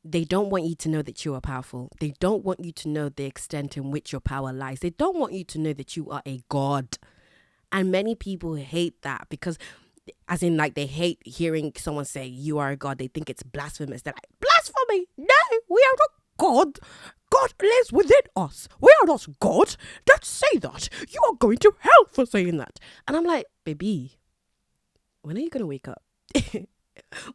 They don't want you to know that you are powerful. They don't want you to know the extent in which your power lies. They don't want you to know that you are a god. And many people hate that because, as in, like, they hate hearing someone say you are a god. They think it's blasphemous. They're like, blasphemy? No, we are not God. God lives within us. We are not God. Don't say that. You are going to hell for saying that. And I'm like, baby, when are you going to wake up?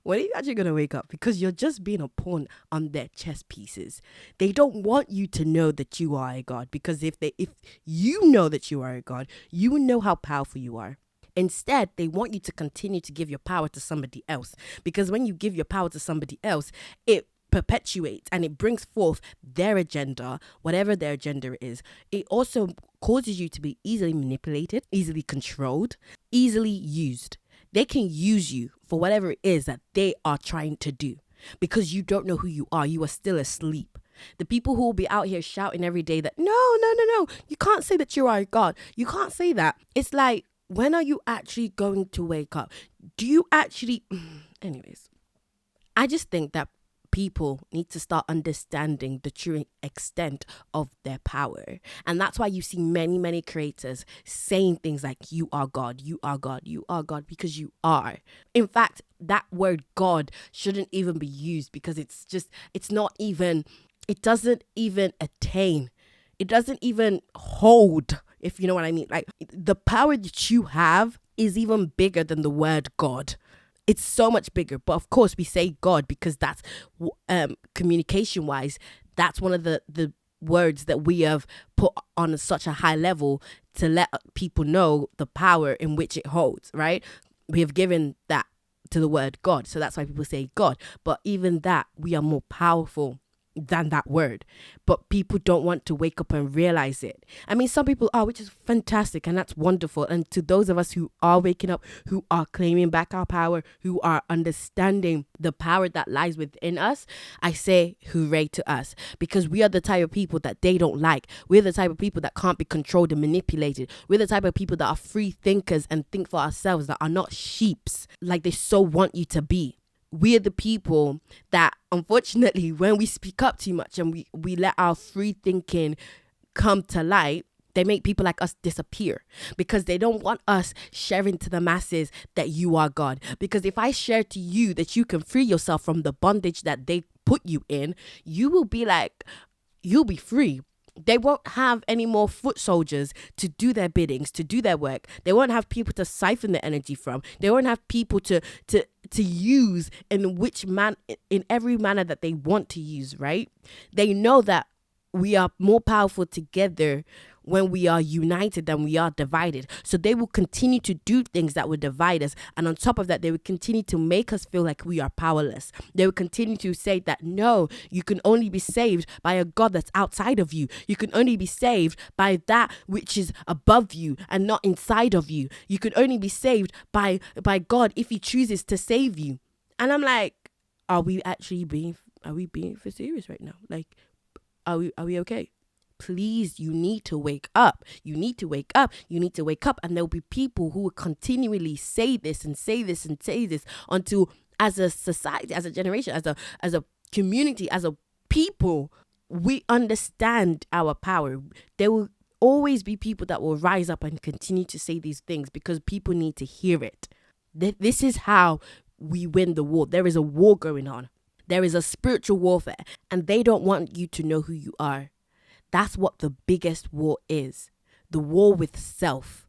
When are you actually going to wake up? Because you're just being a pawn on their chess pieces. They don't want you to know that you are a god, because if you know that you are a god, you will know how powerful you are. Instead, they want you to continue to give your power to somebody else, because when you give your power to somebody else, it perpetuates and it brings forth their agenda, whatever their agenda is. It also causes you to be easily manipulated, easily controlled, easily used. They can use you for whatever it is that they are trying to do, because you don't know who you are. You are still asleep. The people who will be out here shouting every day that, no, you can't say that you are a god. You can't say that. It's like, when are you actually going to wake up? Do you actually... Anyways, I just think that people need to start understanding the true extent of their power. And that's why you see many it's saying things like, you are God, you are God, you are God, because you are. In fact, that word God shouldn't even be used, because it's not even, it doesn't even attain. It doesn't even hold, if you know what I mean. Like, the power that you have is even bigger than the word God. It's so much bigger. But of course, we say God because that's communication wise, that's one of the words that we have put on such a high level to let people know the power in which it holds, right? We have given that to the word God. So that's why people say God. But even that, we are more powerful than that word. But people don't want to wake up and realize it. I mean, some people are, which is fantastic, and that's wonderful. And to those of us who are waking up, who are claiming back our power, who are understanding the power that lies within us, I say hooray to us, because we are the type of people that they don't like. We're the type of people that can't be controlled and manipulated. We're the type of people that are free thinkers and think for ourselves, that are not sheeps like they so want you to be. We are the people that, unfortunately, when we speak up too much and we let our free thinking come to light, they make people like us disappear, because they don't want us sharing to the masses that you are God. Because if I share to you that you can free yourself from the bondage that they put you in, you will be like, you'll be free. They won't have any more foot soldiers to do their biddings, to do their work. They won't have people to siphon the energy from. They won't have people to use in every manner that they want to use, right? They know that we are more powerful together when we are united than we are divided. So they will continue to do things that will divide us. And on top of that, they will continue to make us feel like we are powerless. They will continue to say that, no, you can only be saved by a God that's outside of you. You can only be saved by that which is above you and not inside of you. You can only be saved by God if he chooses to save you. And I'm like, are we being for serious right now? Like, are we okay? Please, you need to wake up. You need to wake up. You need to wake up. And there'll be people who will continually say this and say this and say this until, as a society, as a generation, as a community, as a people, we understand our power. There will always be people that will rise up and continue to say these things, because people need to hear it. This is how we win the war. There is a war going on. There is a spiritual warfare, and they don't want you to know who you are. That's what the biggest war is. The war with self.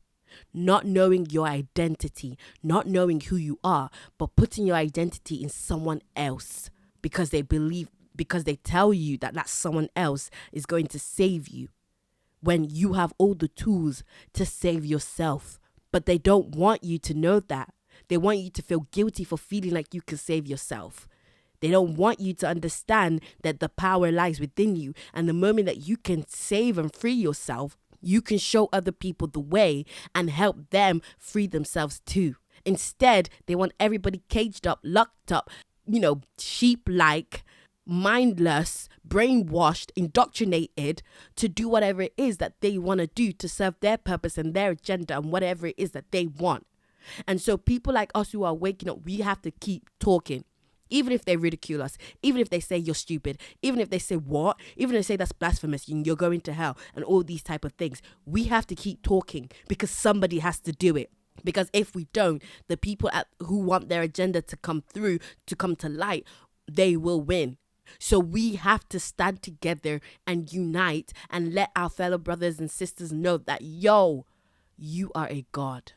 Not knowing your identity, not knowing who you are, but putting your identity in someone else because they tell you that someone else is going to save you, when you have all the tools to save yourself. But they don't want you to know that. They want you to feel guilty for feeling like you can save yourself. They don't want you to understand that the power lies within you. And the moment that you can save and free yourself, you can show other people the way and help them free themselves too. Instead, they want everybody caged up, locked up, sheep-like, mindless, brainwashed, indoctrinated to do whatever it is that they want to do to serve their purpose and their agenda and whatever it is that they want. And so people like us who are waking up, we have to keep talking. Even if they ridicule us, even if they say you're stupid, even if they say what, even if they say that's blasphemous, you're going to hell, and all these type of things, we have to keep talking because somebody has to do it. Because if we don't, the people who want their agenda to come through, to come to light, they will win. So we have to stand together and unite and let our fellow brothers and sisters know that, yo, you are a God.